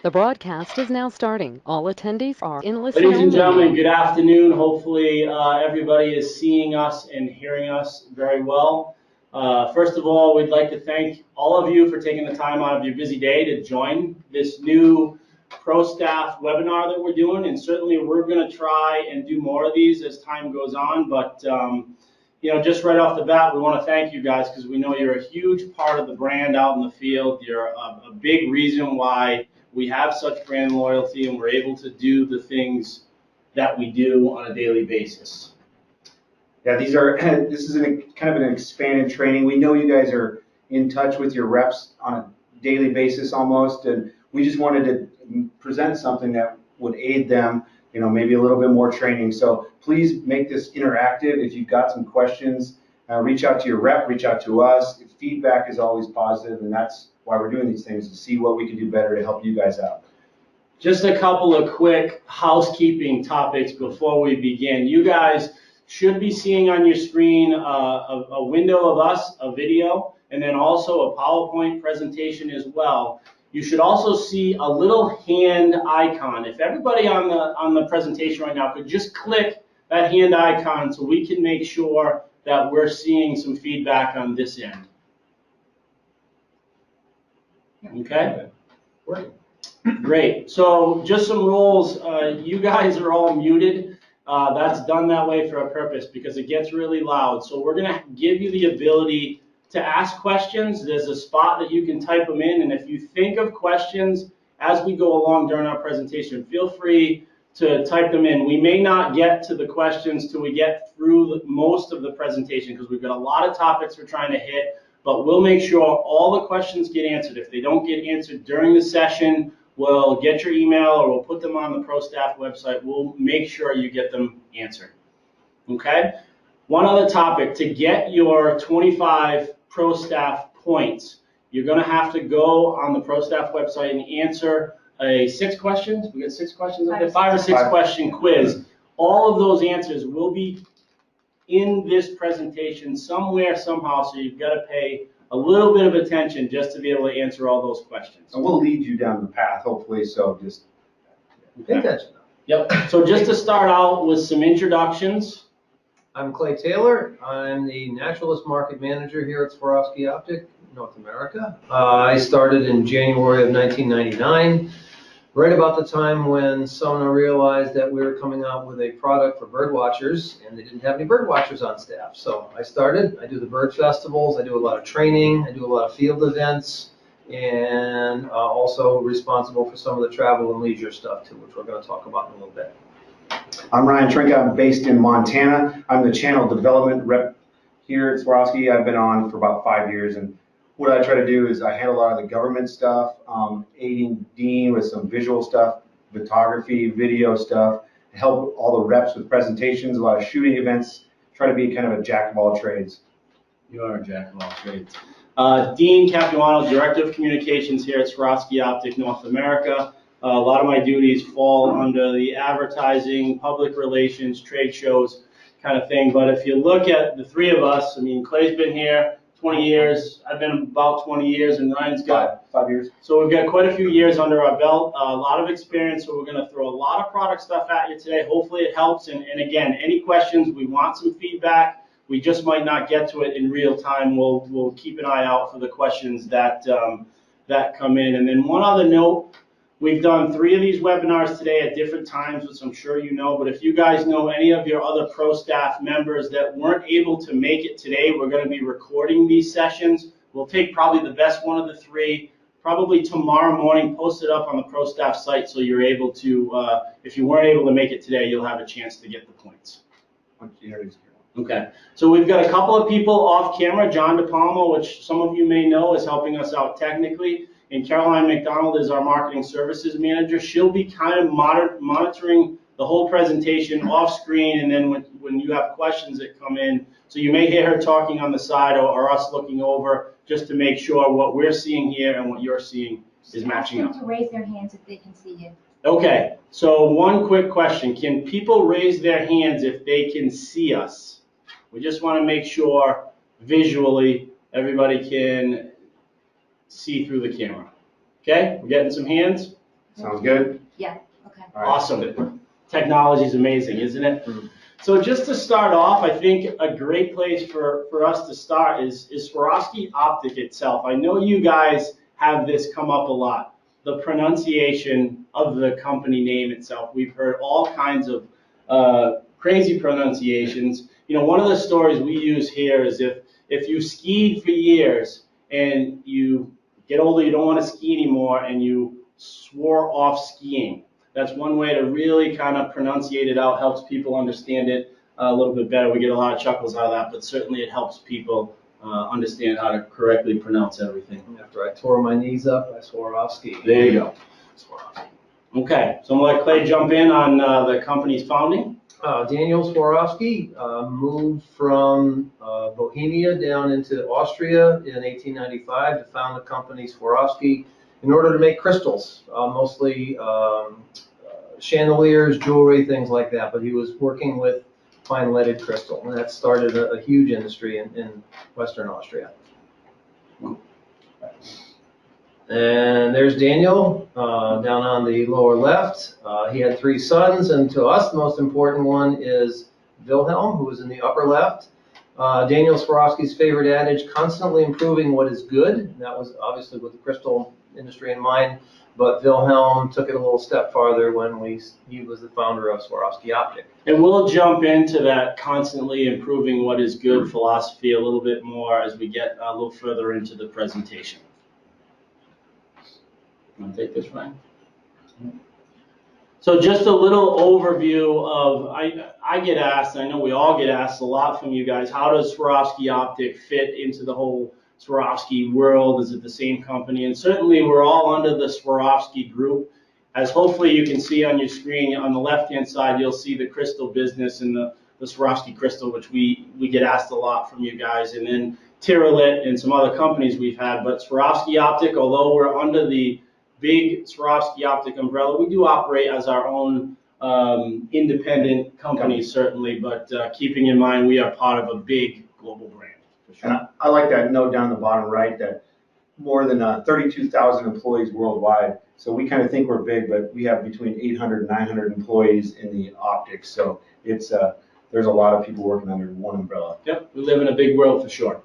The broadcast is now starting. All attendees are in Ladies and listen-only gentlemen, mode. good afternoon. Hopefully everybody is seeing us and hearing us very well. First of all, we'd like to thank all of you for taking the time out of your busy day to join this new Pro Staff webinar that we're doing. And certainly we're going to try and do more of these as time goes on. But just right off the bat, we want to thank you guys because we know you're a huge part of the brand out in the field. You're a big reason why we have such brand loyalty and we're able to do the things that we do on a daily basis. Yeah, this is kind of an expanded training. We know you guys are in touch with your reps on a daily basis almost, and we just wanted to present something that would aid them, maybe a little bit more training. So please make this interactive. If you've got some questions, reach out to your rep, reach out to us. Feedback is always positive, and that's why we're doing these things, to see what we can do better to help you guys out. Just a couple of quick housekeeping topics before we begin. You guys should be seeing on your screen a window of us, a video, and then also a PowerPoint presentation as well. You should also see a little hand icon. If everybody on the presentation right now could just click that hand icon so we can make sure that we're seeing some feedback on this end. Okay? Great. So just some rules. You guys are all muted. That's done that way for a purpose because it gets really loud. So we're going to give you the ability to ask questions. There's a spot that you can type them in. And if you think of questions as we go along during our presentation, feel free to type them in. We may not get to the questions till we get through most of the presentation because we've got a lot of topics we're trying to hit. But we'll make sure all the questions get answered. If they don't get answered during the session, we'll get your email or we'll put them on the Pro Staff website. We'll make sure you get them answered. Okay? One other topic, to get your 25 Pro Staff points, you're going to have to go on the Pro Staff website and answer a 6 questions. We got 6 questions up there? 5 or 6 question quiz. All of those answers will be in this presentation somewhere, somehow, so you've got to pay a little bit of attention just to be able to answer all those questions. And we'll lead you down the path, hopefully, so just pay attention. Yep. So just to start out with some introductions. I'm Clay Taylor. I'm the Naturalist Market Manager here at Swarovski Optik, North America. I started in January of 1999. Right about the time when Sona realized that we were coming out with a product for bird watchers, and they didn't have any bird watchers on staff. So I started. I do the bird festivals. I do a lot of training. I do a lot of field events, and also responsible for some of the travel and leisure stuff too, which we're going to talk about in a little bit. I'm Ryan Trinka. I'm based in Montana. I'm the channel development rep here at Swarovski. I've been on for about 5 years, and what I try to do is I handle a lot of the government stuff, aiding Dean with some visual stuff, photography, video stuff, help all the reps with presentations, a lot of shooting events, try to be kind of a jack of all trades. You are a jack of all trades. Dean Capuano, Director of Communications here at Swarovski Optik North America. A lot of my duties fall under the advertising, public relations, trade shows kind of thing. But if you look at the three of us, I mean, Clay's been here 20 years. I've been about 20 years, and Ryan's got 5 years. So we've got quite a few years under our belt, a lot of experience. So we're going to throw a lot of product stuff at you today. Hopefully it helps. And again, any questions, we want some feedback. We just might not get to it in real time. We'll keep an eye out for the questions that come in. And then one other note. We've done 3 of these webinars today at different times, which I'm sure you know, but if you guys know any of your other Pro Staff members that weren't able to make it today, we're going to be recording these sessions. We'll take probably the best one of the 3, probably tomorrow morning, post it up on the Pro Staff site so you're able to, if you weren't able to make it today, you'll have a chance to get the points. Okay, so we've got a couple of people off camera. John DePalma, which some of you may know, is helping us out technically. And Caroline McDonald is our marketing services manager. She'll be kind of monitoring the whole presentation off screen, and then when you have questions that come in, so you may hear her talking on the side or us looking over just to make sure what we're seeing here and what you're seeing is matching up. Ask them to raise their hands if they can see you. Okay, so one quick question. Can people raise their hands if they can see us? We just want to make sure visually everybody can see through the camera. Okay, we're getting some hands. Sounds good? Yeah, okay. All right. Awesome. Technology is amazing, isn't it? Mhm. So just to start off, I think a great place for us to start is Swarovski Optik itself. I know you guys have this come up a lot, the pronunciation of the company name itself. We've heard all kinds of crazy pronunciations. You know, one of the stories we use here is if you skied for years and you get older, you don't want to ski anymore, and you swore off skiing. That's one way to really kind of pronunciate it out, helps people understand it a little bit better. We get a lot of chuckles out of that, but certainly it helps people understand how to correctly pronounce everything. After I tore my knees up, I swore off ski. There you go. Okay, so I'm going to let Clay jump in on the company's founding. Daniel Swarovski moved from Bohemia down into Austria in 1895 to found the company Swarovski in order to make crystals, mostly chandeliers, jewelry, things like that. But he was working with fine leaded crystal, and that started a huge industry in Western Austria. And there's Daniel down on the lower left. He had 3 sons, and to us, the most important one is Wilhelm, who is in the upper left. Daniel Swarovski's favorite adage, constantly improving what is good. And that was obviously with the crystal industry in mind, but Wilhelm took it a little step farther when he was the founder of Swarovski Optik. And we'll jump into that constantly improving what is good philosophy a little bit more as we get a little further into the presentation. Want to take this, Ryan? So just a little overview of, I get asked, I know we all get asked a lot from you guys, how does Swarovski Optik fit into the whole Swarovski world? Is it the same company? And certainly we're all under the Swarovski group. As hopefully you can see on your screen, on the left-hand side, you'll see the crystal business and the Swarovski crystal, which we get asked a lot from you guys. And then Tyrolit and some other companies we've had. But Swarovski Optik, although we're under the big Swarovski Optik umbrella, we do operate as our own independent company, certainly, but keeping in mind we are part of a big global brand. For sure. And I like that note down the bottom right that more than 32,000 employees worldwide. So we kind of think we're big, but we have between 800 and 900 employees in the optics. So it's there's a lot of people working under one umbrella. Yep, we live in a big world for sure.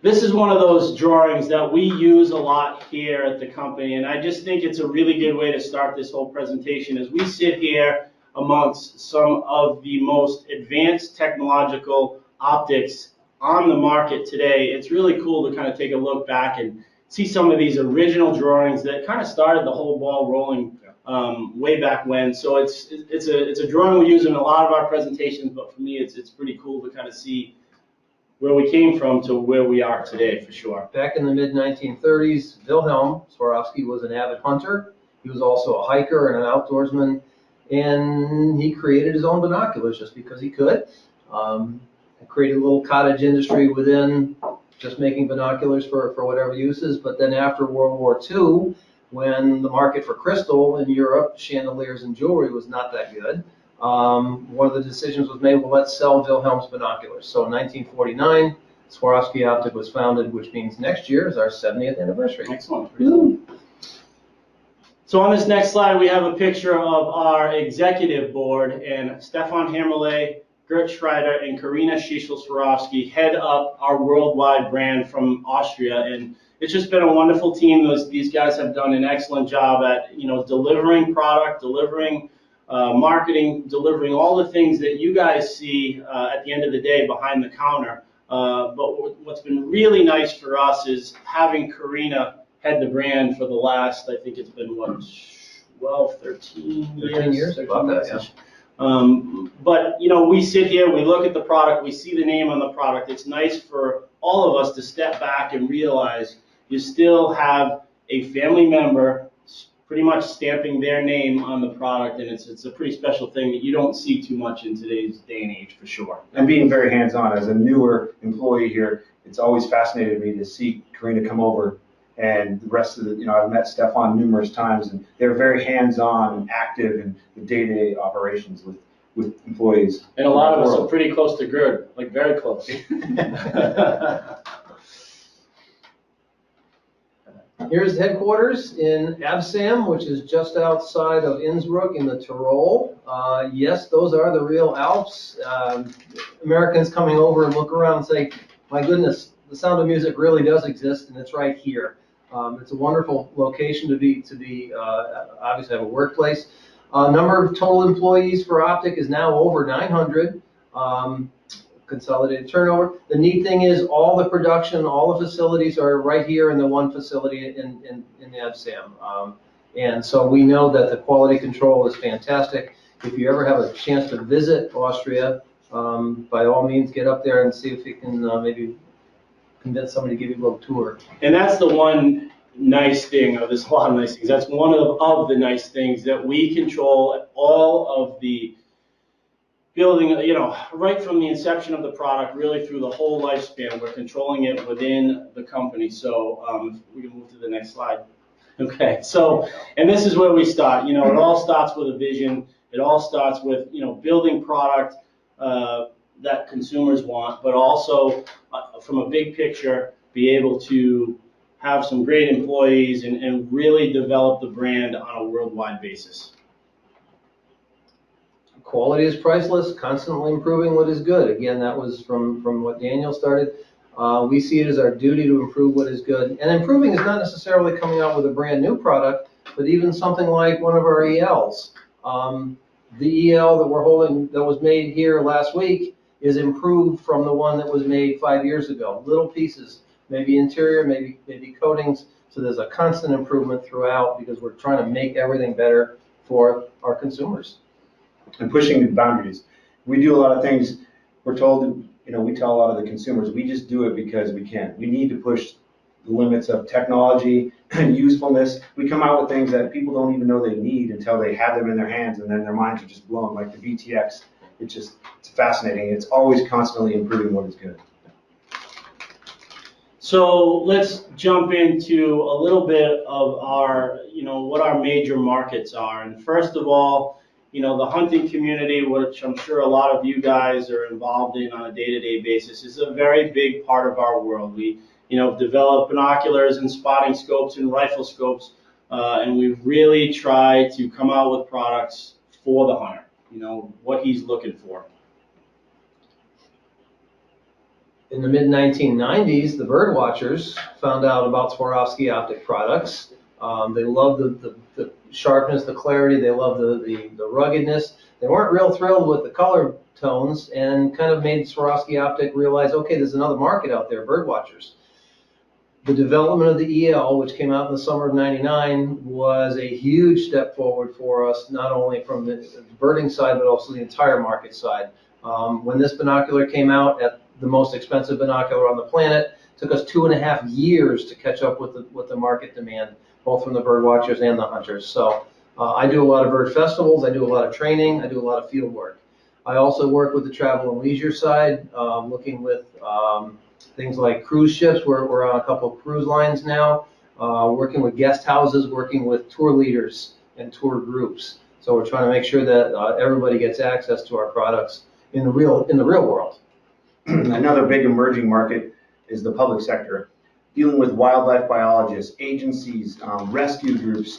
This is one of those drawings that we use a lot here at the company, and I just think it's a really good way to start this whole presentation as we sit here amongst some of the most advanced technological optics on the market today. It's really cool to kind of take a look back and see some of these original drawings that kind of started the whole ball rolling way back when. So it's a drawing we use in a lot of our presentations, but for me it's pretty cool to kind of see where we came from to where we are today, for sure. Back in the mid-1930s, Wilhelm Swarovski was an avid hunter. He was also a hiker and an outdoorsman, and he created his own binoculars just because he could. Created a little cottage industry within just making binoculars for whatever uses. But then after World War II, when the market for crystal in Europe, chandeliers and jewelry was not that good, one of the decisions was made, well, let's sell Wilhelm's binoculars. So in 1949, Swarovski Optik was founded, which means next year is our 70th anniversary. Excellent. Woo. So on this next slide, we have a picture of our executive board, and Stefan Hammerle, Gert Schreider, and Karina Schischel-Swarovski head up our worldwide brand from Austria. And it's just been a wonderful team. These guys have done an excellent job at delivering product, delivering marketing, delivering all the things that you guys see at the end of the day behind the counter. But what's been really nice for us is having Karina head the brand for the last, I think it's been, 12, 13 years? 13 years, about that, yeah. But, we sit here, we look at the product, we see the name on the product. It's nice for all of us to step back and realize you still have a family member pretty much stamping their name on the product, and it's a pretty special thing that you don't see too much in today's day and age, for sure. And being very hands-on, as a newer employee here, it's always fascinated me to see Karina come over, and the rest of the, I've met Stefan numerous times, and they're very hands-on and active in the day-to-day operations with employees. And a lot of us are pretty close to Gerd, like very close. Here's headquarters in Absam, which is just outside of Innsbruck in the Tyrol. Yes, those are the real Alps. Americans coming over and look around and say, my goodness, the Sound of Music really does exist, and it's right here. It's a wonderful location to be obviously have a workplace. Number of total employees for Optik is now over 900. Consolidated turnover. The neat thing is all the production, all the facilities are right here in the one facility in Absam. And so we know that the quality control is fantastic. If you ever have a chance to visit Austria, by all means get up there and see if you can maybe convince somebody to give you a little tour. And that's the one nice thing, or there's a lot of nice things, that's one of the nice things, that we control all of the building, right from the inception of the product, really through the whole lifespan. We're controlling it within the company. So if we can move to the next slide. Okay, so, and this is where we start. It all starts with a vision. It all starts with, building product that consumers want, but also from a big picture, be able to have some great employees and really develop the brand on a worldwide basis. Quality is priceless, constantly improving what is good. Again, that was from what Daniel started. We see it as our duty to improve what is good. And improving is not necessarily coming out with a brand new product, but even something like one of our ELs. The EL that we're holding that was made here last week is improved from the one that was made 5 years ago. Little pieces, maybe interior, maybe coatings. So there's a constant improvement throughout because we're trying to make everything better for our consumers. And pushing the boundaries. We do a lot of things, we're told, we tell a lot of the consumers, we just do it because we can. We need to push the limits of technology and usefulness. We come out with things that people don't even know they need until they have them in their hands, and then their minds are just blown, like the VTX. It's fascinating. It's always constantly improving what is good. So let's jump into a little bit of our, what our major markets are. And first of all, the hunting community, which I'm sure a lot of you guys are involved in on a day-to-day basis, is a very big part of our world. We, develop binoculars and spotting scopes and rifle scopes, and we really try to come out with products for the hunter, what he's looking for. In the mid-1990s, the bird watchers found out about Swarovski Optik products. They loved the sharpness, the clarity. They loved the ruggedness. They weren't real thrilled with the color tones, and kind of made Swarovski Optik realize, okay, there's another market out there, bird watchers. The development of the EL, which came out in the summer of '99, was a huge step forward for us, not only from the birding side, but also the entire market side. When this binocular came out at the most expensive binocular on the planet, it took us 2.5 years to catch up with the market demand, both from the bird watchers and the hunters. So I do a lot of bird festivals, I do a lot of training, I do a lot of field work. I also work with the travel and leisure side, looking with things like cruise ships. We're on a couple of cruise lines now, working with guest houses, working with tour leaders and tour groups. So we're trying to make sure that everybody gets access to our products in the real world. Another big emerging market is the public sector, dealing with wildlife biologists, agencies, rescue groups.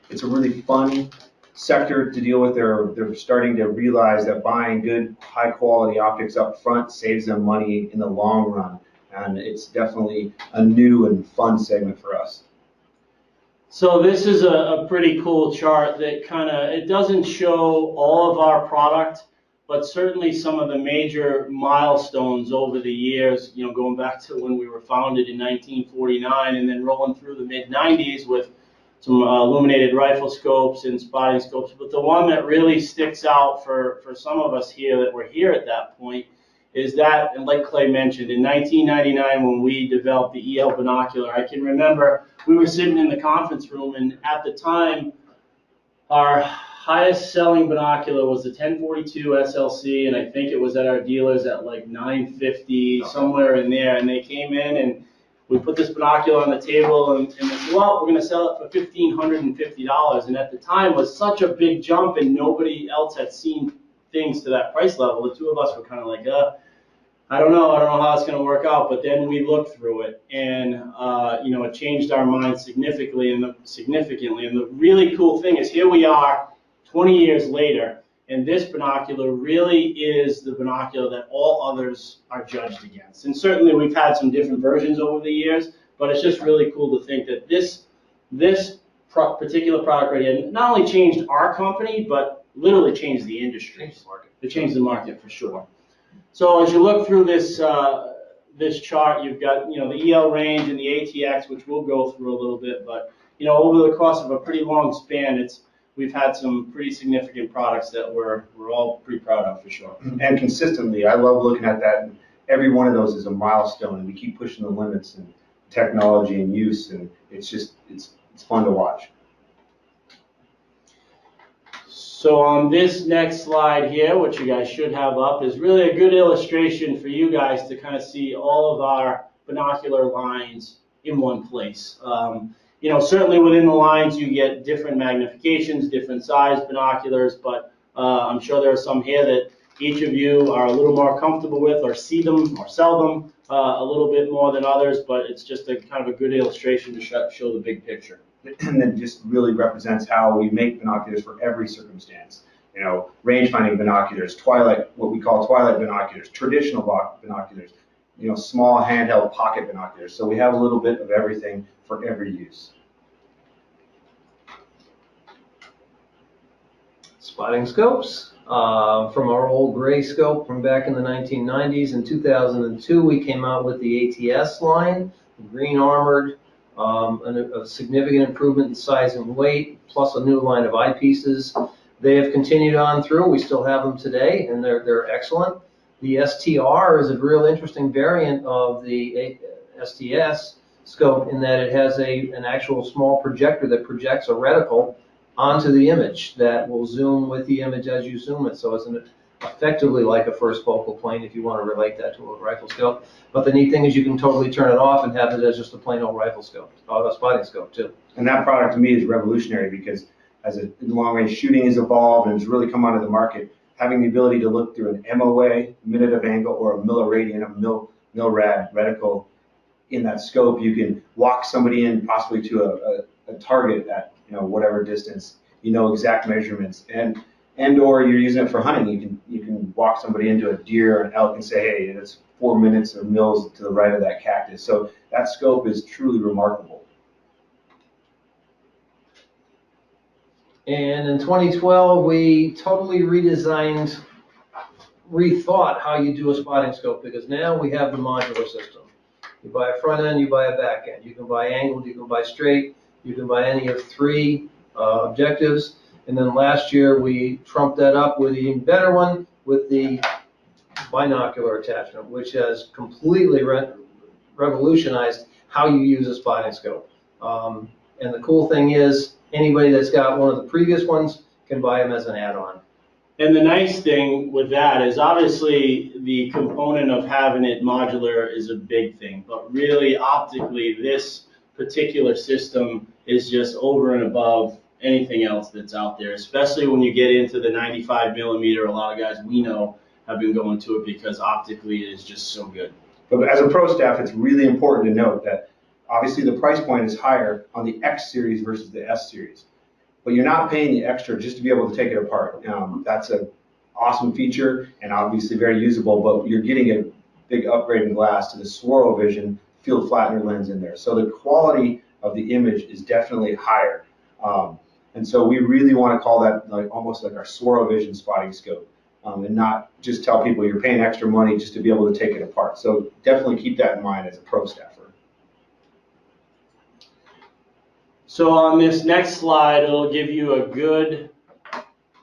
It's a really fun sector to deal with. They're starting to realize that buying good, high-quality optics up front saves them money in the long run, and it's definitely a new and fun segment for us. So this is a pretty cool chart that it doesn't show all of our product, but certainly some of the major milestones over the years, going back to when we were founded in 1949 and then rolling through the mid-90s with some illuminated rifle scopes and spotting scopes. But the one that really sticks out for some of us here that were here at that point is that, and like Clay mentioned, in 1999 when we developed the EL binocular, I can remember we were sitting in the conference room, and at the time, our highest selling binocular was the 1042 SLC, and I think it was at our dealers at like $950, somewhere in there. And they came in and we put this binocular on the table, and they said, well, we're going to sell it for $1,550. And at the time was such a big jump, and nobody else had seen things to that price level. The two of us were kind of like, I don't know how it's going to work out, but then we looked through it, and it changed our mind significantly. And the really cool thing is, here we are, 20 years later, and this binocular really is the binocular that all others are judged against. And certainly, we've had some different versions over the years, but it's just really cool to think that this particular product right here not only changed our company, but literally changed the industry. It changed the market for sure. So as you look through this this chart, you've got the EL range and the ATX, which we'll go through a little bit. But over the course of a pretty long span, we've had some pretty significant products that we're all pretty proud of for sure. And consistently, I love looking at that. And every one of those is a milestone, and we keep pushing the limits and technology and use, and it's fun to watch. So on this next slide here, which you guys should have up, is really a good illustration for you guys to kind of see all of our binocular lines in one place. Certainly within the lines you get different magnifications, different size binoculars, but I'm sure there are some here that each of you are a little more comfortable with, or see them or sell them a little bit more than others, but it's just a kind of a good illustration to show the big picture. And that just really represents how we make binoculars for every circumstance. Range-finding binoculars, what we call twilight binoculars, traditional binoculars, small handheld pocket binoculars. So we have a little bit of everything for every use. Spotting scopes. From our old gray scope from back in the 1990s. In 2002, we came out with the ATS line, green armored, a significant improvement in size and weight, plus a new line of eyepieces. They have continued on through. We still have them today, and they're excellent. The STR is a real interesting variant of the STS scope in that it has an actual small projector that projects a reticle onto the image that will zoom with the image as you zoom it. So it's effectively like a first focal plane if you want to relate that to a rifle scope. But the neat thing is you can totally turn it off and have it as just a plain old rifle scope, a spotting scope too. And that product to me is revolutionary because as long-range shooting has evolved and it's really come onto the market, having the ability to look through an MOA, minute of angle, or a milliradian, a milrad reticle in that scope, you can walk somebody in possibly to a target at whatever distance, exact measurements, and or you're using it for hunting. You can walk somebody into a deer or an elk and say, hey, it's 4 minutes or mils to the right of that cactus. So that scope is truly remarkable. And in 2012, we totally rethought how you do a spotting scope, because now we have the modular system. You buy a front end, you buy a back end. You can buy angled, you can buy straight, you can buy any of three objectives. And then last year we trumped that up with an even better one with the binocular attachment, which has completely revolutionized how you use a spotting scope. And the cool thing is anybody that's got one of the previous ones can buy them as an add-on. And the nice thing with that is obviously the component of having it modular is a big thing, but really optically this particular system is just over and above anything else that's out there, especially when you get into the 95 millimeter. A lot of guys we know have been going to it because optically it is just so good. But as a pro staff, it's really important to note that obviously the price point is higher on the X series versus the S series. But you're not paying the extra just to be able to take it apart. That's an awesome feature and obviously very usable, but you're getting a big upgrade in glass to the Swarovski field flattener lens in there. So the quality of the image is definitely higher. And so we really want to call that almost like our Swarovski spotting scope, and not just tell people you're paying extra money just to be able to take it apart. So definitely keep that in mind as a pro staffer. So on this next slide, it'll give you a good,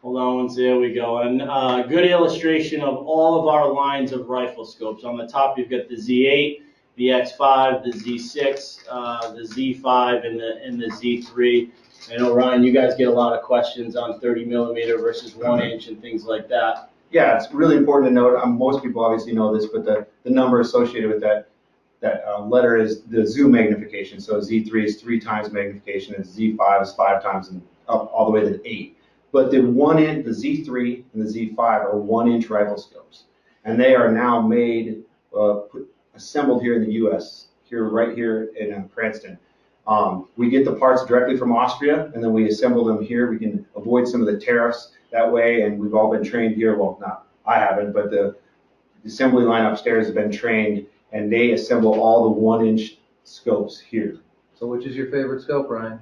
hold on, there we go, and a good illustration of all of our lines of rifle scopes. On the top, you've got the Z8, the X5, the Z6, the Z5, and the Z3. I know, Ryan, you guys get a lot of questions on 30 millimeter versus 1 inch and things like that. Yeah, it's really important to note. Most people obviously know this, but the number associated with that letter is the zoom magnification. So Z3 is 3 times magnification, and Z5 is 5 times, and up all the way to 8. But the Z3 and the Z5 are 1 inch rifle scopes, and they are now made assembled here in the U.S., right here in Cranston. We get the parts directly from Austria, and then we assemble them here. We can avoid some of the tariffs that way, and we've all been trained here. Well, not I haven't, but the assembly line upstairs has been trained, and they assemble all the 1-inch scopes here. So which is your favorite scope, Ryan?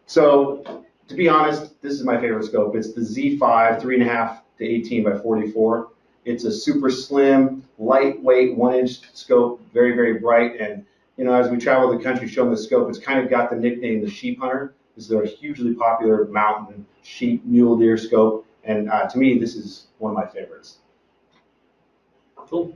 So to be honest, this is my favorite scope. It's the Z5 3.5 to 18 by 44. It's a super slim, lightweight 1-inch scope, very, very bright. And you know, as we travel the country showing the scope, it's kind of got the nickname the sheep hunter. This is a hugely popular mountain sheep mule deer scope, and to me, this is one of my favorites. Cool.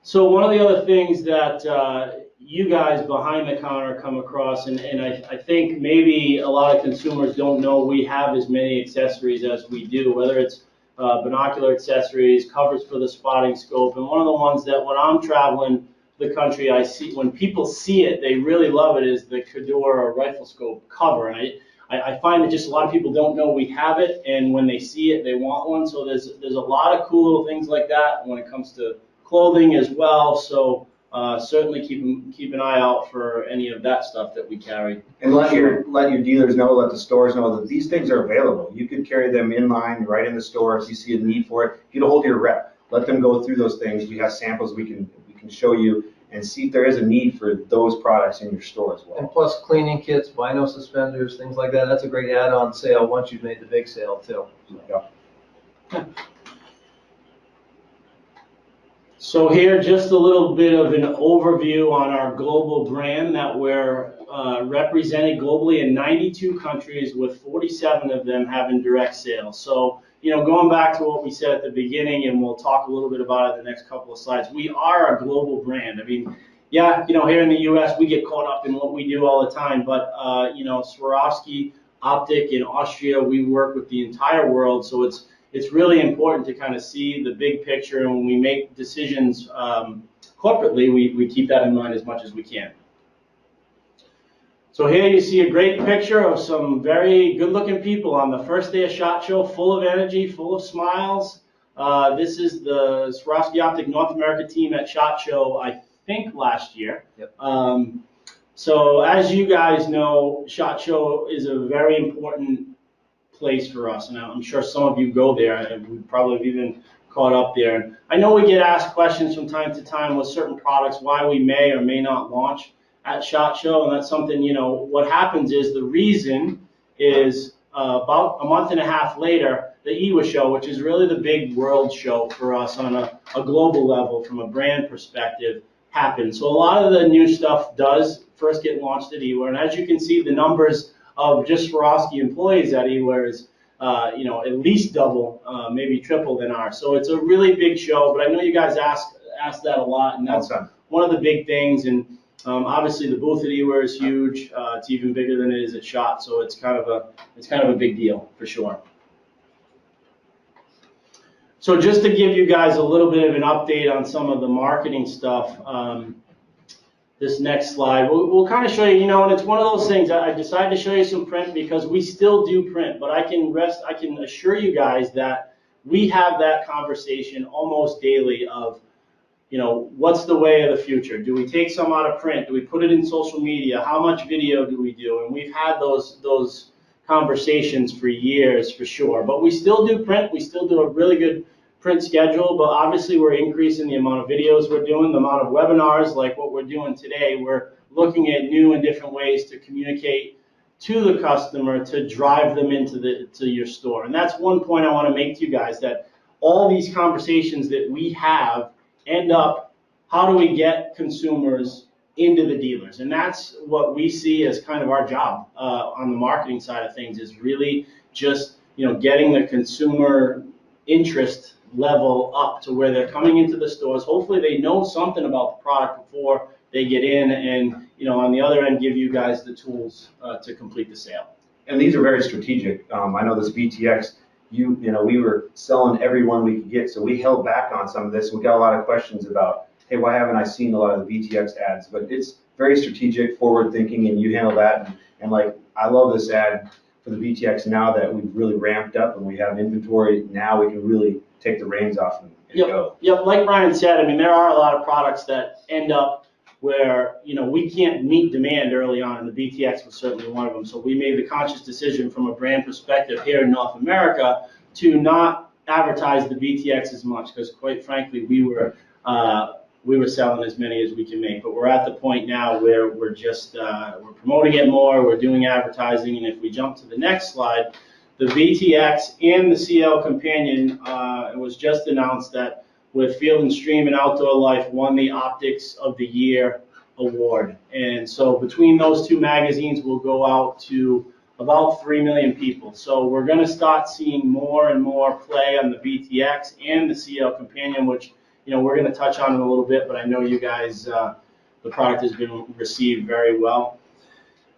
So one of the other things that you guys behind the counter come across, and I think maybe a lot of consumers don't know we have as many accessories as we do, whether it's binocular accessories, covers for the spotting scope, and one of the ones that when I'm traveling the country, I see when people see it, they really love it, is the Cador rifle scope cover. And I find that just a lot of people don't know we have it, and when they see it, they want one. So there's a lot of cool little things like that when it comes to clothing as well. So certainly keep an eye out for any of that stuff that we carry. And let your dealers know, let the stores know that these things are available. You can carry them in line right in the store if you see a need for it. Get a hold of your rep. Let them go through those things. We have samples we can show you and see if there is a need for those products in your store as well. And plus cleaning kits, bino suspenders, things like that. That's a great add-on sale once you've made the big sale too. Yeah. So here, just a little bit of an overview on our global brand that we're represented globally in 92 countries, with 47 of them having direct sales. So, you know, going back to what we said at the beginning, and we'll talk a little bit about it in the next couple of slides, we are a global brand. I mean, yeah, you know, here in the U.S., we get caught up in what we do all the time, but, you know, Swarovski Optik in Austria, we work with the entire world, so it's really important to kind of see the big picture, and when we make decisions corporately, we keep that in mind as much as we can. So here you see a great picture of some very good-looking people on the first day of SHOT Show, full of energy, full of smiles. This is the Swarovski Optik North America team at SHOT Show, I think last year. Yep. So as you guys know, SHOT Show is a very important place for us, and I'm sure some of you go there, and we probably have even caught up there. And I know we get asked questions from time to time with certain products, why we may or may not launch at SHOT Show, and that's something, you know, what happens is the reason is about a month and a half later, the IWA show, which is really the big world show for us on a global level from a brand perspective, happens. So a lot of the new stuff does first get launched at IWA, and as you can see, the numbers of just Swarovski employees at IWA is, you know, at least double, maybe triple than ours. So it's a really big show, but I know you guys ask that a lot, and that's one of the big things. And obviously the booth at IWA is huge. It's even bigger than it is at SHOT, so it's kind of a big deal for sure. So just to give you guys a little bit of an update on some of the marketing stuff, this next slide, we'll kind of show you, you know, and it's one of those things, I decided to show you some print because we still do print, but I can assure you guys that we have that conversation almost daily of, you know, what's the way of the future? Do we take some out of print? Do we put it in social media? How much video do we do? And we've had those conversations for years, for sure. But we still do print. We still do a really good print schedule, but obviously we're increasing the amount of videos we're doing, the amount of webinars like what we're doing today. We're looking at new and different ways to communicate to the customer to drive them to your store. And that's one point I want to make to you guys, that all these conversations that we have end up, how do we get consumers into the dealers? And that's what we see as kind of our job on the marketing side of things, is really just, you know, getting the consumer interest level up to where they're coming into the stores. Hopefully they know something about the product before they get in, and, you know, on the other end, give you guys the tools to complete the sale. And these are very strategic. I know this VTX, you know, we were selling every one we could get, so we held back on some of this. We got a lot of questions about, hey, why haven't I seen a lot of the VTX ads? But it's very strategic, forward thinking, and you handle that. And like, I love this ad for the VTX now that we've really ramped up and we have inventory. Now we can really take the reins off and and go. Yep, like Brian said, I mean, there are a lot of products that end up where, we can't meet demand early on, and the BTX was certainly one of them. So we made the conscious decision from a brand perspective here in North America to not advertise the BTX as much, because quite frankly, we were selling as many as we can make. But we're at the point now where we're just, we're promoting it more, we're doing advertising, and if we jump to the next slide, the VTX and the CL Companion, it was just announced that with Field and Stream and Outdoor Life won the Optics of the Year award. And so between those two magazines, we'll go out to about 3 million people. So we're going to start seeing more and more play on the VTX and the CL Companion, which, we're going to touch on in a little bit, but I know you guys, the product has been received very well.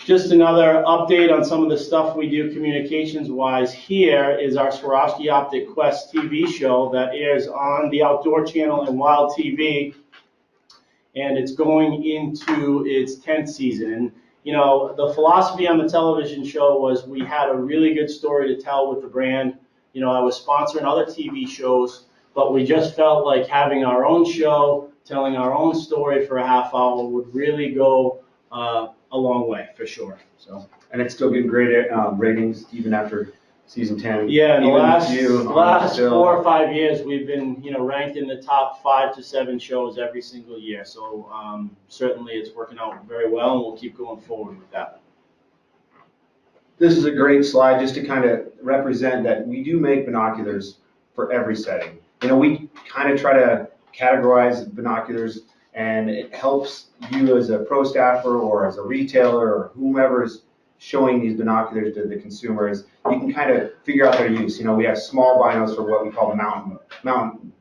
Just another update on some of the stuff we do communications-wise. Here is our Swarovski Optik Quest TV show that airs on the Outdoor Channel and Wild TV, and it's going into its 10th season. And, the philosophy on the television show was we had a really good story to tell with the brand. I was sponsoring other TV shows, but we just felt like having our own show, telling our own story for a half hour would really go a long way, for sure. So. And it's still getting great ratings even after season 10. Yeah, in the last 4 or or 5 years, we've been, ranked in the top 5 to 7 shows every single year. So certainly it's working out very well, and we'll keep going forward with that. This is a great slide just to kind of represent that we do make binoculars for every setting. We kind of try to categorize binoculars, and it helps you as a pro staffer or as a retailer or whomever is showing these binoculars to the consumers. You can kind of figure out their use. We have small binos for what we call the mountain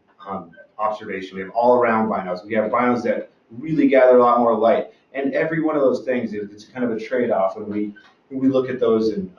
observation. We have all-around binos. We have binos that really gather a lot more light. And every one of those things, it's kind of a trade-off when we look at those, and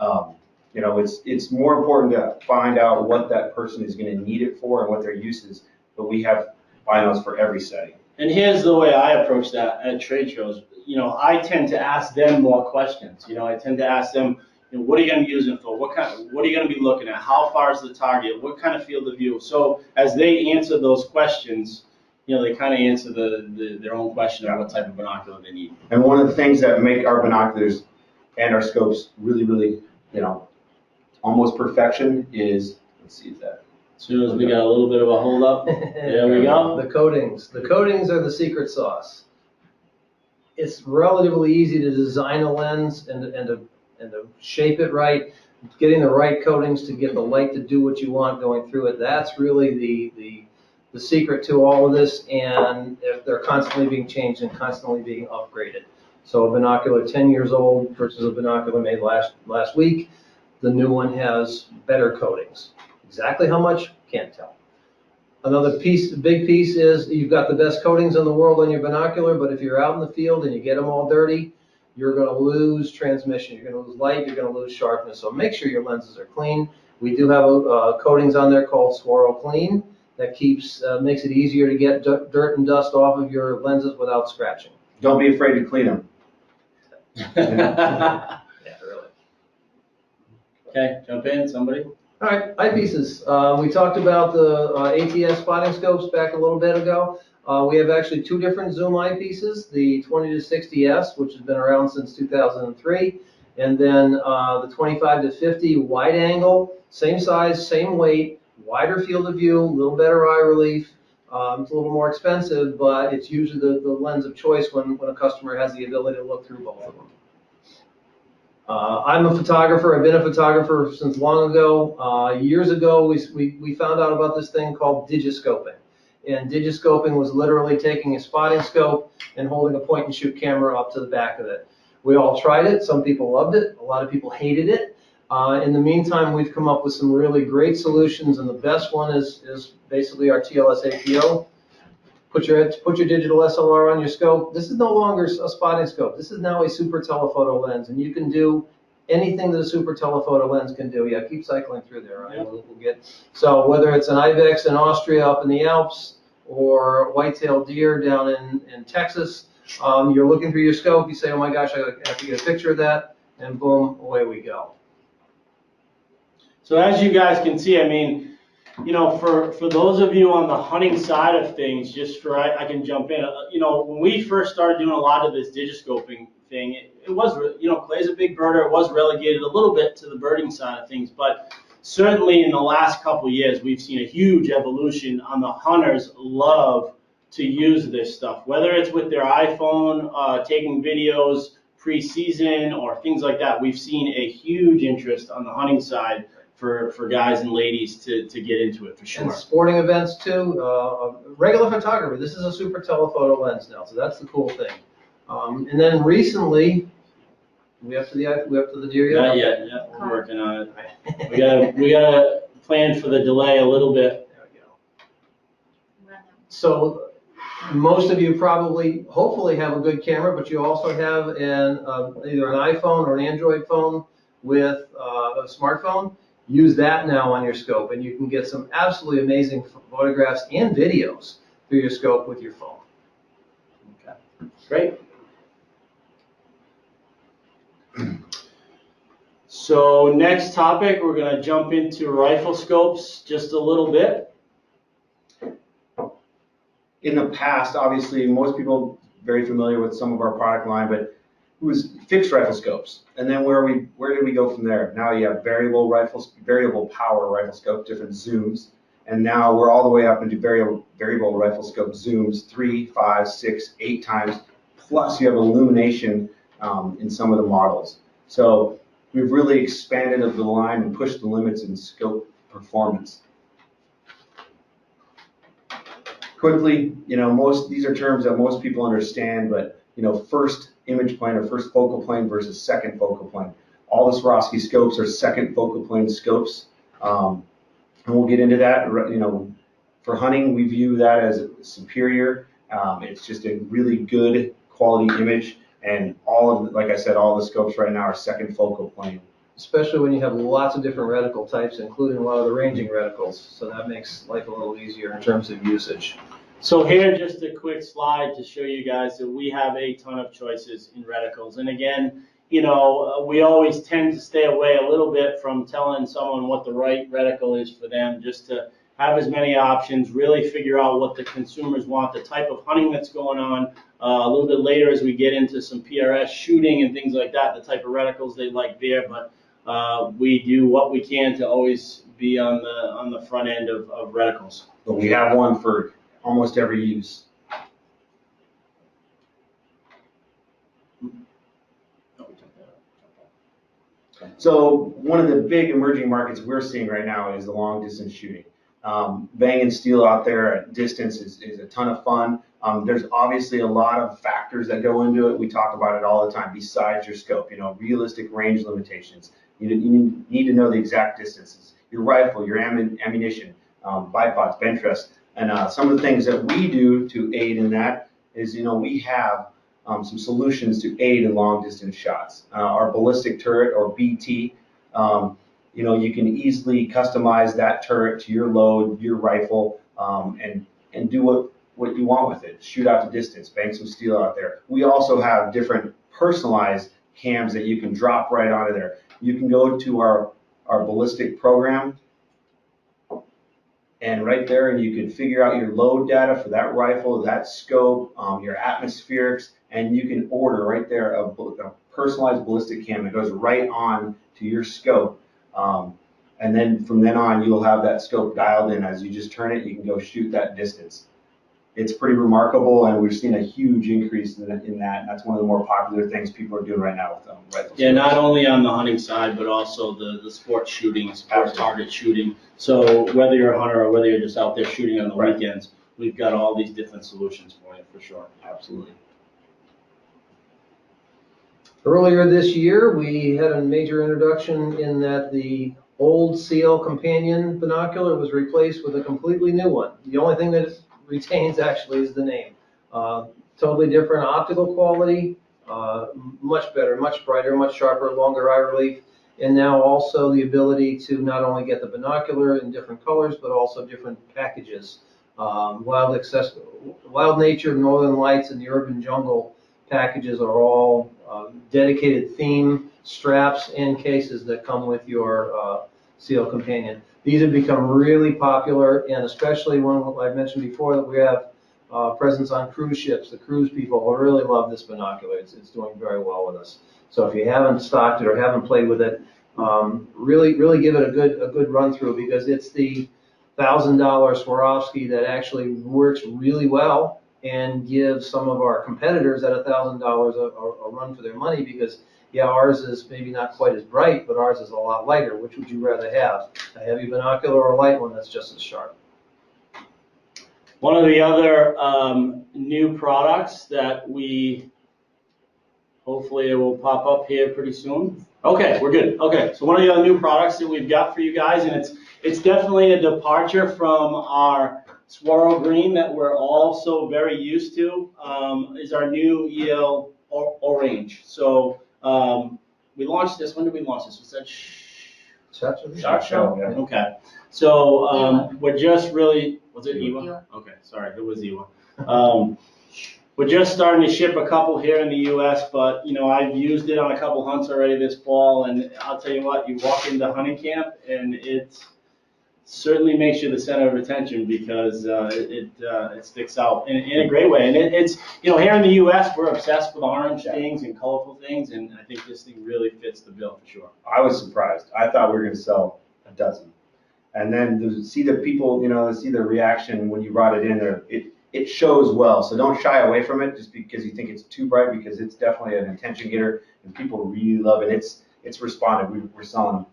it's more important to find out what that person is going to need it for and what their use is. But we have binos for every setting. And here's the way I approach that at trade shows. I tend to ask them more questions. I tend to ask them, what are you going to be using it for? What are you going to be looking at? How far is the target? What kind of field of view? So as they answer those questions, they kind of answer their own question of what type of binocular they need. And one of the things that make our binoculars and our scopes really, really, almost perfection is, let's see if that. As soon as we got a little bit of a hold up, there we go. The coatings. The coatings are the secret sauce. It's relatively easy to design a lens and to shape it right. Getting the right coatings to get the light to do what you want going through it. That's really the secret to all of this, and if they're constantly being changed and constantly being upgraded. So a binocular 10 years old versus a binocular made last week, the new one has better coatings. Exactly how much, can't tell. Another big piece is you've got the best coatings in the world on your binocular, but if you're out in the field and you get them all dirty, you're going to lose transmission, you're going to lose light, you're going to lose sharpness. So make sure your lenses are clean. We do have coatings on there called Swaro Clean that makes it easier to get dirt and dust off of your lenses without scratching. Don't be afraid to clean them. Yeah, really. Okay, jump in, somebody. All right, eyepieces. We talked about the ATS spotting scopes back a little bit ago. We have actually 2 different zoom eyepieces, the 20 to 60S, which has been around since 2003, and then the 25 to 50 wide angle, same size, same weight, wider field of view, a little better eye relief. It's a little more expensive, but it's usually the lens of choice when a customer has the ability to look through both of them. I'm a photographer. I've been a photographer since long ago. Years ago, we found out about this thing called digiscoping. And digiscoping was literally taking a spotting scope and holding a point-and-shoot camera up to the back of it. We all tried it. Some people loved it. A lot of people hated it. In the meantime, we've come up with some really great solutions, and the best one is basically our TLS APO. Put your digital SLR on your scope. This is no longer a spotting scope. This is now a super telephoto lens, and you can do anything that a super telephoto lens can do. Yeah, keep cycling through there. Right? We'll get, so whether it's an ibex in Austria up in the Alps or white-tailed deer down in Texas, you're looking through your scope. You say, oh my gosh, I have to get a picture of that, and boom, away we go. So as you guys can see, I mean, For those of you on the hunting side of things, I can jump in. When we first started doing a lot of this digiscoping thing, it was, clay's a big birder. It was relegated a little bit to the birding side of things, but certainly in the last couple of years, we've seen a huge evolution on the hunters love to use this stuff, whether it's with their iPhone, taking videos pre-season or things like that. We've seen a huge interest on the hunting side for guys and ladies to get into it for sure. And sporting events too. Regular photography. This is a super telephoto lens now, so that's the cool thing. And then recently, we up to the deer yet? Not yet. Yeah, we're working on it. We gotta plan for the delay a little bit. There we go. So most of you probably, hopefully, have a good camera, but you also have either an iPhone or an Android phone with a smartphone. Use that now on your scope, and you can get some absolutely amazing photographs and videos through your scope with your phone. Okay, great. So next topic, we're going to jump into rifle scopes just a little bit. In the past, obviously, most people very familiar with some of our product line, but it was fixed rifle scopes. And then where did we go from there? Now you have variable power rifle scope, different zooms. And now we're all the way up into variable rifle scope zooms, 3, 5, 6, 8 times. Plus you have illumination in some of the models. So we've really expanded the line and pushed the limits in scope performance. Quickly, these are terms that most people understand, but first image plane or first focal plane versus second focal plane. All the Swarovski scopes are second focal plane scopes, and we'll get into that. For hunting, we view that as superior. It's just a really good quality image, and like I said, all the scopes right now are second focal plane. Especially when you have lots of different reticle types, including a lot of the ranging reticles. So that makes life a little easier in terms of usage. So here, just a quick slide to show you guys that we have a ton of choices in reticles. And again, we always tend to stay away a little bit from telling someone what the right reticle is for them, just to have as many options, really figure out what the consumers want, the type of hunting that's going on. A little bit later as we get into some PRS shooting and things like that, the type of reticles they like there. But we do what we can to always be on the front end of reticles. But we have one for almost every use. So one of the big emerging markets we're seeing right now is the long distance shooting. Banging steel out there at distance is a ton of fun. There's obviously a lot of factors that go into it. We talk about it all the time besides your scope, realistic range limitations. You need to know the exact distances. Your rifle, your ammunition, bipods, bench rest. And some of the things that we do to aid in that is, we have some solutions to aid in long distance shots. Our ballistic turret, or BT, you can easily customize that turret to your load, your rifle, and do what you want with it. Shoot out to distance, bang some steel out there. We also have different personalized cams that you can drop right onto there. You can go to our ballistic program, and right there, and you can figure out your load data for that rifle, that scope, your atmospherics, and you can order right there a personalized ballistic cam that goes right on to your scope. And then from then on, you'll have that scope dialed in. As you just turn it, you can go shoot that distance. It's pretty remarkable, and we've seen a huge increase in that. And that's one of the more popular things people are doing right now with rifles. Yeah, not only on the hunting side, but also the sports shooting, sports target shooting. So whether you're a hunter or whether you're just out there shooting on the weekends, we've got all these different solutions for you, for sure. Absolutely. Earlier this year, we had a major introduction in that the old CL Companion binocular was replaced with a completely new one. The only thing that it retains actually is the name. Totally different optical quality, much better, much brighter, much sharper, longer eye relief, and now also the ability to not only get the binocular in different colors, but also different packages. Wild nature, northern lights, and the urban jungle packages are all dedicated theme straps and cases that come with your CL Companion. These have become really popular, and especially when I mentioned before that we have presence on cruise ships. The cruise people will really love this binocular. It's doing very well with us. So if you haven't stocked it or haven't played with it, really give it a good run through, because it's the $1,000 Swarovski that actually works really well and gives some of our competitors at $1,000 a run for their money, because yeah, ours is maybe not quite as bright, but ours is a lot lighter. Which would you rather have, a heavy binocular or a light one that's just as sharp? One of the other new products that hopefully it will pop up here pretty soon. Okay, we're good. Okay, so one of the other new products that we've got for you guys, and it's definitely a departure from our Swirl Green that we're all so very used to, is our new EL Orange. So we launched this. When did we launch this? Was that SHOT Show, yeah. Okay. So we're just really, was it Ewa? Ewa. Okay, sorry, it was Ewa. We're just starting to ship a couple here in the U.S., but you know, I've used it on a couple hunts already this fall, and I'll tell you what, you walk into hunting camp and it certainly makes you the center of attention, because it sticks out in a great way. And it's, you know, here in the U.S. we're obsessed with orange things and colorful things, and I think this thing really fits the bill for sure. I was surprised. I thought we were going to sell a dozen. And then to see the people, you know, see the reaction when you brought it in there, it shows well. So don't shy away from it just because you think it's too bright, because it's definitely an attention getter and people really love it. It's responded. We're selling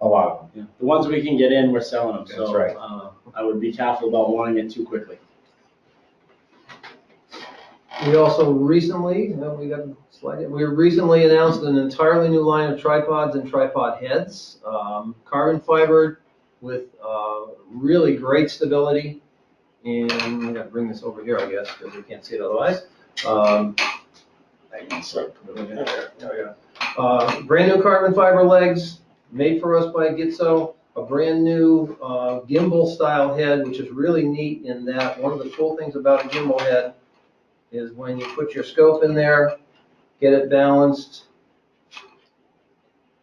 a lot of them. Yeah. The ones we can get in, we're selling them. That's So right. I would be careful about wanting it too quickly. We also recently, we recently announced an entirely new line of tripods and tripod heads, carbon fiber with really great stability. And I'm gonna bring this over here, I guess, because we can't see it otherwise. Brand new carbon fiber legs, made for us by Gitzo. A brand new gimbal style head, which is really neat in that one of the cool things about a gimbal head is when you put your scope in there, get it balanced,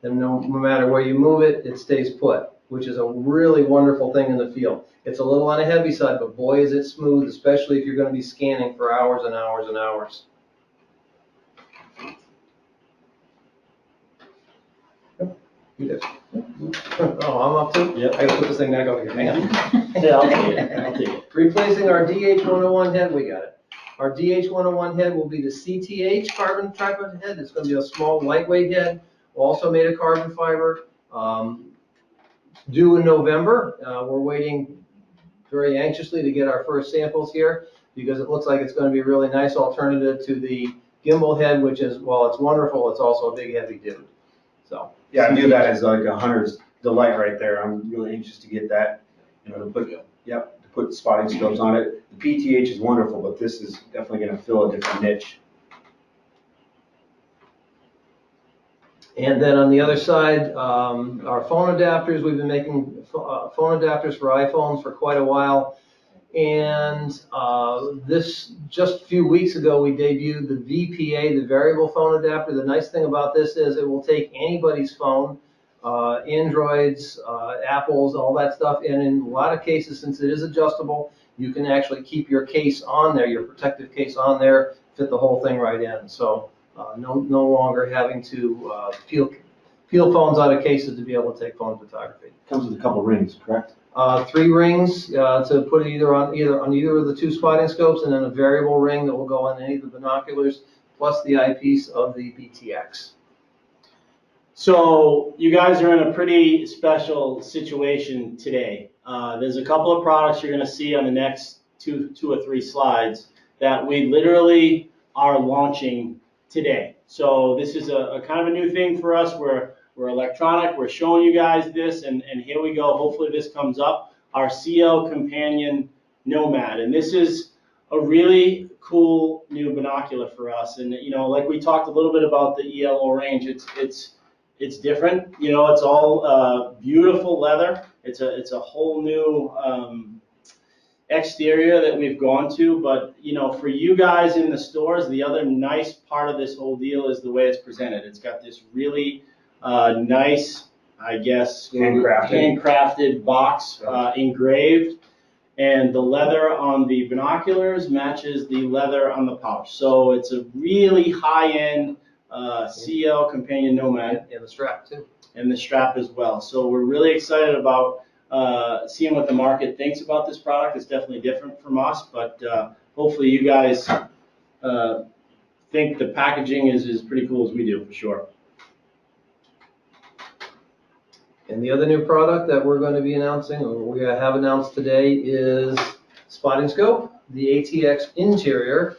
then no matter where you move it, it stays put, which is a really wonderful thing in the field. It's a little on the heavy side, but boy is it smooth, especially if you're going to be scanning for hours and hours and hours. You did. Oh, I'm up too? Yep. I gotta put this thing back over here, hang on. Yeah, I'll take it. I'll take it. Replacing our DH101 head, we got it. Our DH101 head will be the CTH carbon tripod head. It's going to be a small, lightweight head, also made of carbon fiber. Due in November. We're waiting very anxiously to get our first samples here, because it looks like it's going to be a really nice alternative to the gimbal head, which is, while it's wonderful, it's also a big, heavy dude. So. Yeah, I view that as like a hunter's delight right there. I'm really anxious to get that, you know, to put spotting scopes on it. The PTH is wonderful, but this is definitely going to fill a different niche. And then on the other side, our phone adapters. We've been making phone adapters for iPhones for quite a while. And this, just a few weeks ago, we debuted the VPA, the variable phone adapter. The nice thing about this is it will take anybody's phone, Androids, Apples, all that stuff. And in a lot of cases, since it is adjustable, you can actually keep your case on there, your protective case on there, fit the whole thing right in. So no longer having to peel phones out of cases to be able to take phone photography. Comes with a couple rings, correct? 3 rings to put either on either of the 2 spotting scopes, and then a variable ring that will go on any of the binoculars, plus the eyepiece of the BTX. So you guys are in a pretty special situation today. There's a couple of products you're going to see on the next two or three slides that we literally are launching today. So this is a kind of a new thing for us. We're electronic. We're showing you guys this, and here we go. Hopefully this comes up. Our CL Companion Nomad, and this is a really cool new binocular for us. And you know, like we talked a little bit about the EL Orange, it's different. You know, it's all beautiful leather. It's a whole new exterior that we've gone to. But you know, for you guys in the stores, the other nice part of this whole deal is the way it's presented. It's got this really nice, I guess, Handcrafted. handcrafted box, engraved. And the leather on the binoculars matches the leather on the pouch. So it's a really high-end CL Companion Nomad. And the strap too. And the strap as well. So we're really excited about seeing what the market thinks about this product. It's definitely different from us, but hopefully you guys think the packaging is pretty cool as we do, for sure. And the other new product that we're going to be announcing, or we have announced today, is Spotting Scope, the ATX interior.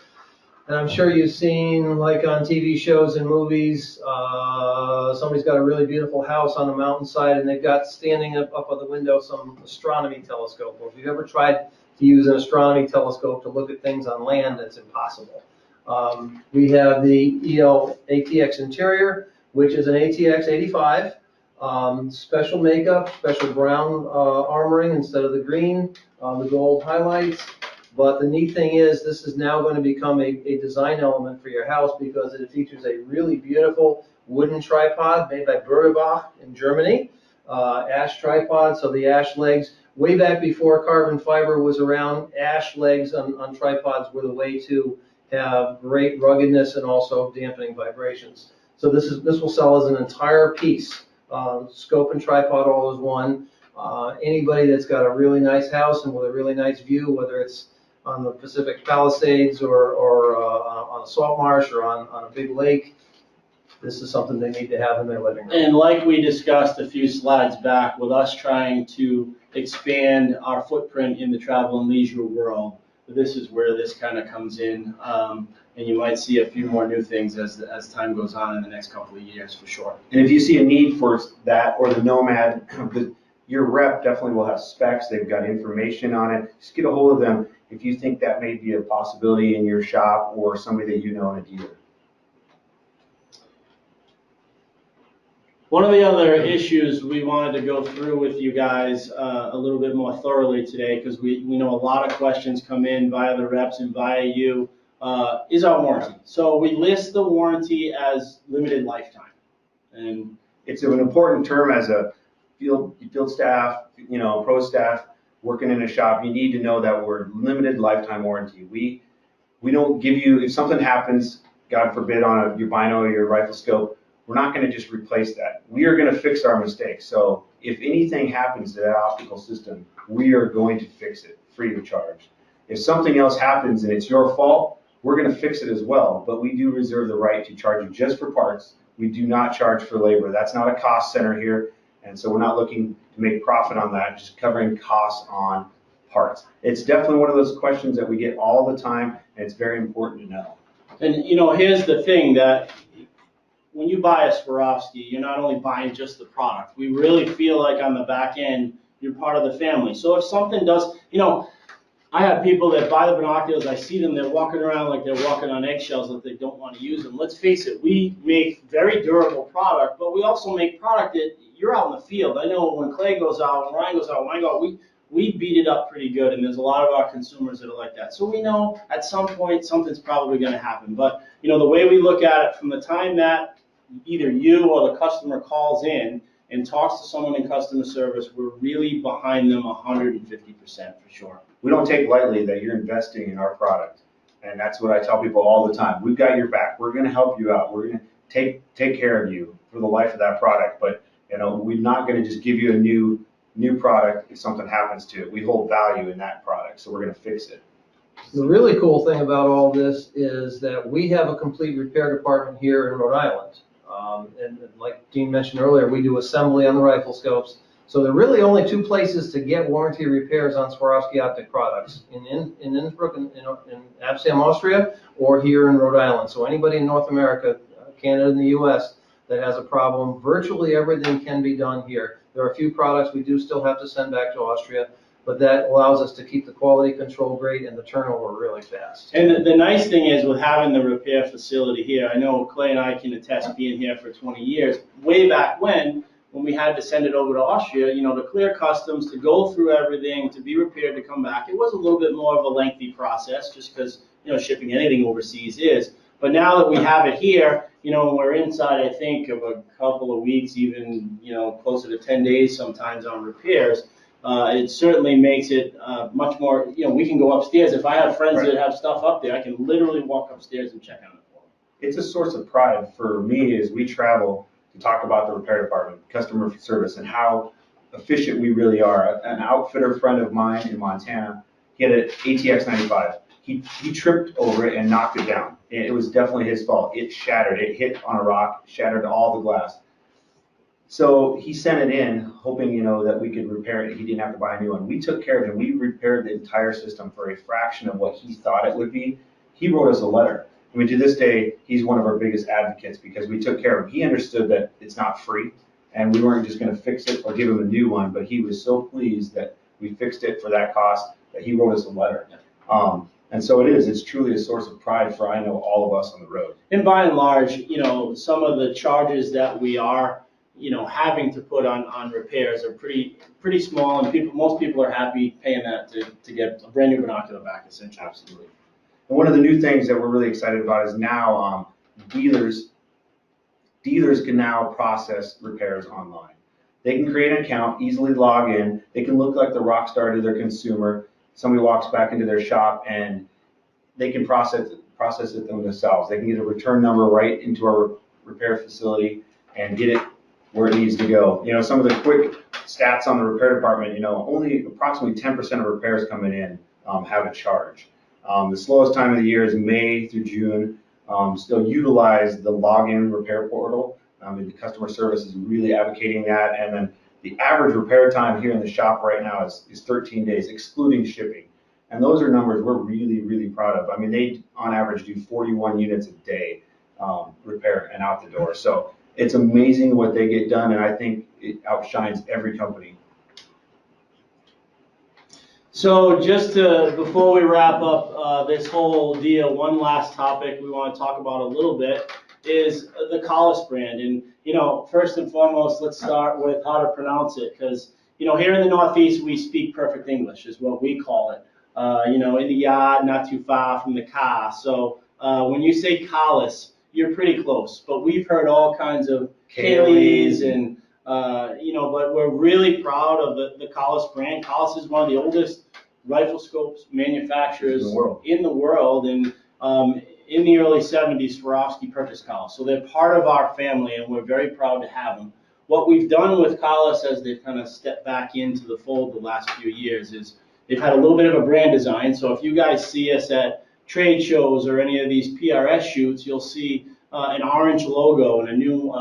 And I'm sure you've seen, like on TV shows and movies, somebody's got a really beautiful house on a mountainside and they've got standing up on the window some astronomy telescope. Well, if you've ever tried to use an astronomy telescope to look at things on land, it's impossible. We have the EL ATX interior, which is an ATX 85. Special makeup, special brown armoring instead of the green, the gold highlights. But the neat thing is this is now going to become a design element for your house because it features a really beautiful wooden tripod made by Bach in Germany. Ash tripod, so the ash legs, way back before carbon fiber was around, ash legs on tripods were the way to have great ruggedness and also dampening vibrations. So this will sell as an entire piece. Scope and tripod all as one. Anybody that's got a really nice house and with a really nice view, whether it's on the Pacific Palisades or on a salt marsh or on a big lake, this is something they need to have in their living room. And like we discussed a few slides back, with us trying to expand our footprint in the travel and leisure world, this is where this kind of comes in. And you might see a few more new things as time goes on in the next couple of years, for sure. And if you see a need for that or the Nomad, your rep definitely will have specs. They've got information on it. Just get a hold of them if you think that may be a possibility in your shop or somebody that you know in a dealer. One of the other issues we wanted to go through with you guys a little bit more thoroughly today, because we know a lot of questions come in via the reps and via you, is our warranty. So we list the warranty as limited lifetime. And it's an important term as a field staff, pro staff working in a shop. You need to know that we're limited lifetime warranty. We don't give you, if something happens, God forbid, on your bino or your rifle scope, we're not going to just replace that. We are going to fix our mistakes. So if anything happens to that optical system, we are going to fix it free of charge. If something else happens and it's your fault, we're going to fix it as well. But we do reserve the right to charge you just for parts. We do not charge for labor. That's not a cost center here. And so we're not looking to make profit on that, just covering costs on parts. It's definitely one of those questions that we get all the time, and it's very important to know. And here's the thing, that when you buy a Swarovski, you're not only buying just the product. We really feel like on the back end, you're part of the family. So if something does, I have people that buy the binoculars, I see them, they're walking around like they're walking on eggshells, like they don't want to use them. Let's face it, we make very durable product, but we also make product that you're out in the field. I know when Clay goes out, when Ryan goes out, when I go out, we beat it up pretty good, and there's a lot of our consumers that are like that. So we know at some point something's probably going to happen. But the way we look at it, from the time that either you or the customer calls in and talks to someone in customer service, we're really behind them 150% for sure. We don't take lightly that you're investing in our product. And that's what I tell people all the time. We've got your back. We're going to help you out. We're going to take care of you for the life of that product. But we're not going to just give you a new product if something happens to it. We hold value in that product, so we're going to fix it. The really cool thing about all this is that we have a complete repair department here in Rhode Island. And like Dean mentioned earlier, we do assembly on the rifle scopes. So there are really only two places to get warranty repairs on Swarovski Optik products, in Innsbruck, in Amsterdam, Austria, or here in Rhode Island. So anybody in North America, Canada, and the U.S. that has a problem, virtually everything can be done here. There are a few products we do still have to send back to Austria, but that allows us to keep the quality control great and the turnover really fast. And the nice thing is, with having the repair facility here, I know Clay and I can attest, being here for 20 years, way back when we had to send it over to Austria, to clear customs, to go through everything, to be repaired, to come back, it was a little bit more of a lengthy process, just because, shipping anything overseas is. But now that we have it here, you know, when we're inside, I think of a couple of weeks, even, you know, closer to 10 days sometimes on repairs, it certainly makes it much more, you know, we can go upstairs. If I have friends that have stuff up there, I can literally walk upstairs and check on it for them. It's a source of pride for me as we travel to talk about the repair department, customer service, and how efficient we really are. An outfitter friend of mine in Montana, he had an ATX 95. He tripped over it and knocked it down. It was definitely his fault. It shattered. It hit on a rock, shattered all the glass. So he sent it in, hoping, you know, that we could repair it. He didn't have to buy a new one. We took care of it. We repaired the entire system for a fraction of what he thought it would be. He wrote us a letter. I mean, to this day, he's one of our biggest advocates because we took care of him. He understood that it's not free, and we weren't just going to fix it or give him a new one, but he was so pleased that we fixed it for that cost that he wrote us a letter. And so it is. It's truly a source of pride for, I know, all of us on the road. And by and large, you know, some of the charges that we are, you know, having to put on repairs are pretty small, and most people are happy paying that to get a brand new binocular back, essentially. Absolutely. And one of the new things that we're really excited about is now dealers can now process repairs online. They can create an account, easily log in. They can look like the rock star to their consumer. Somebody walks back into their shop and they can process it themselves. They can get a return number right into our repair facility and get it where it needs to go. You know, some of the quick stats on the repair department, you know, only approximately 10% of repairs coming in have a charge. The slowest time of the year is May through June. Still utilize the login repair portal. The customer service is really advocating that. And then the average repair time here in the shop right now is 13 days, excluding shipping. And those are numbers we're really, really proud of. I mean, they on average do 41 units a day repair and out the door. So it's amazing what they get done, and I think it outshines every company. So before we wrap up this whole deal, one last topic we want to talk about a little bit is the Collis brand. And, you know, first and foremost, let's start with how to pronounce it, because, you know, here in the Northeast, we speak perfect English, is what we call it. You know, in the yard, not too far from the car. So when you say Collis, you're pretty close. But we've heard all kinds of Kayleys and, you know, but we're really proud of the Collis brand. Collis is one of the oldest rifle scopes manufacturers in the world. And in the early 70s, Swarovski purchased Collis. So they're part of our family, and we're very proud to have them. What we've done with Collis as they've kind of stepped back into the fold the last few years is they've had a little bit of a brand design. So if you guys see us at trade shows or any of these PRS shoots, you'll see an orange logo and a new,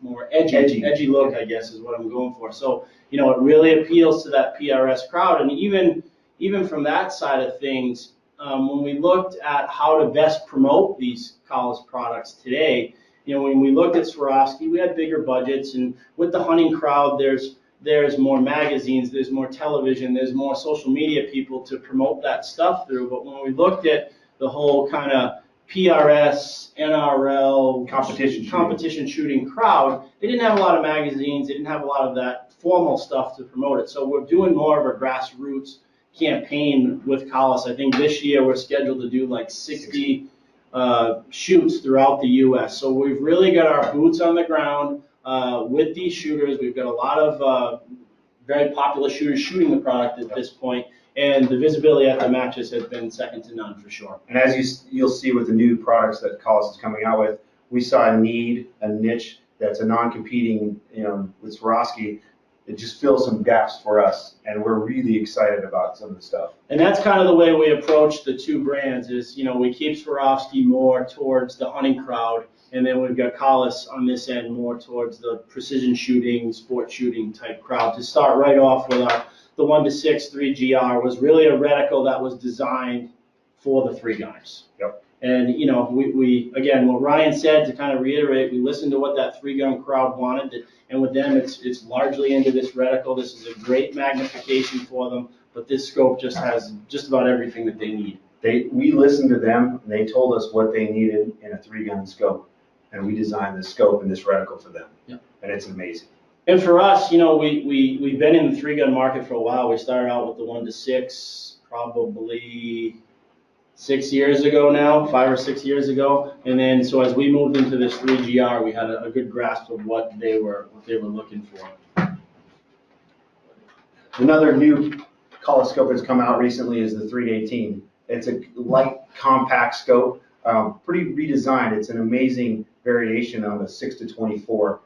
more edgy look, I guess, is what I'm going for. So, you know, it really appeals to that PRS crowd. And even from that side of things, when we looked at how to best promote these Collis products today, you know, when we looked at Swarovski, we had bigger budgets, and with the hunting crowd, there's more magazines, there's more television, there's more social media people to promote that stuff through. But when we looked at the whole kind of PRS, NRL, competition shooting crowd, they didn't have a lot of magazines, they didn't have a lot of that formal stuff to promote it. So we're doing more of a grassroots campaign with Collis. I think this year we're scheduled to do like 60 shoots throughout the U.S. So we've really got our boots on the ground with these shooters. We've got a lot of very popular shooters shooting the product at this point, and the visibility at the matches has been second to none for sure. And as you'll see with the new products that Collis is coming out with, we saw a niche that's a non-competing, you know, with Swarovski. It just fills some gaps for us, and we're really excited about some of the stuff. And that's kind of the way we approach the two brands is, you know, we keep Swarovski more towards the hunting crowd, and then we've got Collis on this end more towards the precision shooting, sport shooting type crowd. To start right off with the 1-6 3GR was really a reticle that was designed for the 3-gunners. Yep. And, you know, we again, what Ryan said, to kind of reiterate, we listened to what that 3-gun crowd wanted, and with them, it's largely into this reticle. This is a great magnification for them, but this scope just has just about everything that they need. We listened to them, and they told us what they needed in a 3-gun scope, and we designed this scope and this reticle for them. Yep. And it's amazing. And for us, you know, we've been in the 3-gun market for a while. We started out with the 1-6, probably 6 years ago now, 5 or 6 years ago. And then, so as we moved into this 3GR, we had a good grasp of what they were looking for. Another new coloscope that's come out recently is the 318. It's a light, compact scope, pretty redesigned. It's an amazing variation on the 6-24.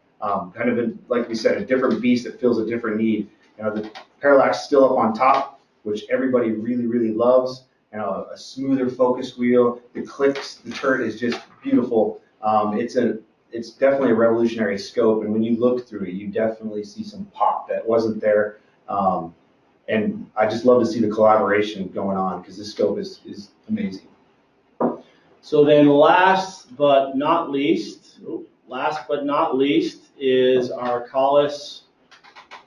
Kind of, like we said, a different beast that fills a different need. You know, the parallax is still up on top, which everybody really, really loves. You know, a smoother focus wheel. The clicks, the turret is just beautiful. It's definitely a revolutionary scope, and when you look through it, you definitely see some pop that wasn't there. And I just love to see the collaboration going on because this scope is amazing. So then last but not least is our Collis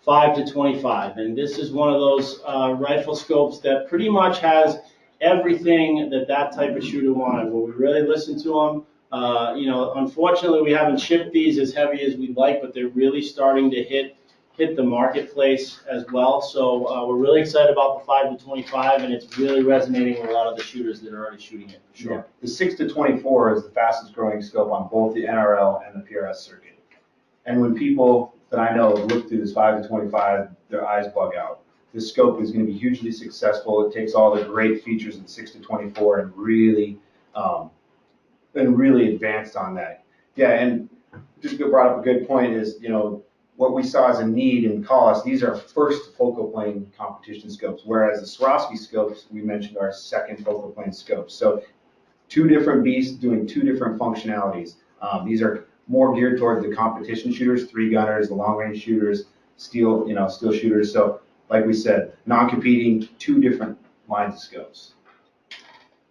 5-25. And this is one of those rifle scopes that pretty much has everything that type of shooter wanted. Where we really listen to them. You know, unfortunately, we haven't shipped these as heavy as we'd like, but they're really starting to hit the marketplace as well. So we're really excited about the 5-25, and it's really resonating with a lot of the shooters that are already shooting it, for sure. Yeah. The 6-24 is the fastest growing scope on both the NRL and the PRS circuit. And when people that I know look through this 5-25, their eyes bug out. This scope is going to be hugely successful. It takes all the great features in 6-24 and really advanced on that. Yeah, and just brought up a good point is, you know, what we saw as a need in Collis, these are first focal plane competition scopes, whereas the Swarovski scopes we mentioned are second focal plane scopes. So two different beasts doing two different functionalities. These are more geared toward the competition shooters, 3-gunners, the long-range shooters, steel shooters. So like we said, non-competing, two different lines of scopes.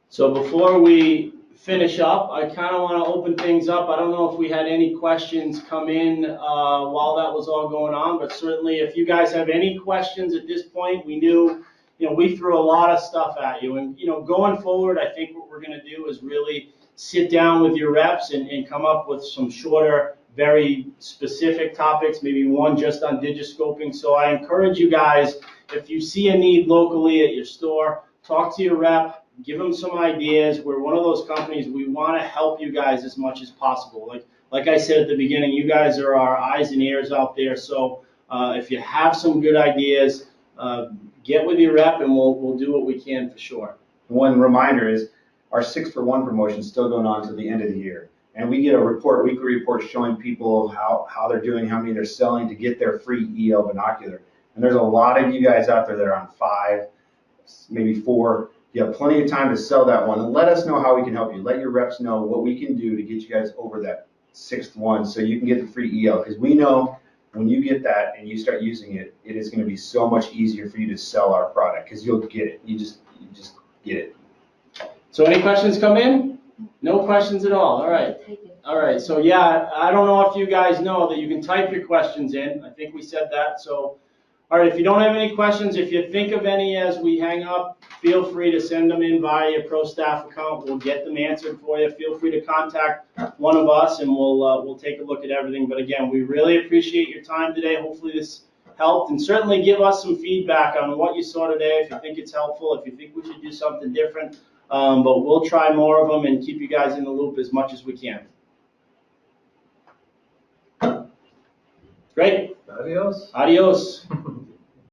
So before we finish up, I kind of want to open things up. I don't know if we had any questions come in while that was all going on, but certainly if you guys have any questions at this point, we knew, you know, we threw a lot of stuff at you. And, you know, going forward, I think what we're going to do is really sit down with your reps and come up with some shorter, very specific topics, maybe one just on digiscoping. So I encourage you guys, if you see a need locally at your store, talk to your rep. Give them some ideas. We're one of those companies, we want to help you guys as much as possible. Like I said at the beginning, you guys are our eyes and ears out there. So if you have some good ideas, get with your rep and we'll do what we can for sure. One reminder is our 6-for-1 promotion is still going on to the end of the year. And we get a weekly report showing people how they're doing, how many they're selling to get their free EL binocular. And there's a lot of you guys out there that are on 5, maybe 4. You have plenty of time to sell that one, and let us know how we can help you. Let your reps know what we can do to get you guys over that 6th one so you can get the free EL, because we know when you get that and you start using it, it is going to be so much easier for you to sell our product because you'll get it. You just get it. So any questions come in? No questions at all. All right. All right. So yeah, I don't know if you guys know that you can type your questions in. I think we said that. So, all right, if you don't have any questions, if you think of any as we hang up, feel free to send them in via your Pro Staff account. We'll get them answered for you. Feel free to contact one of us, and we'll take a look at everything. But again, we really appreciate your time today. Hopefully this helped, and certainly give us some feedback on what you saw today, if you think it's helpful, if you think we should do something different. But we'll try more of them and keep you guys in the loop as much as we can. Great. Adios. Adios.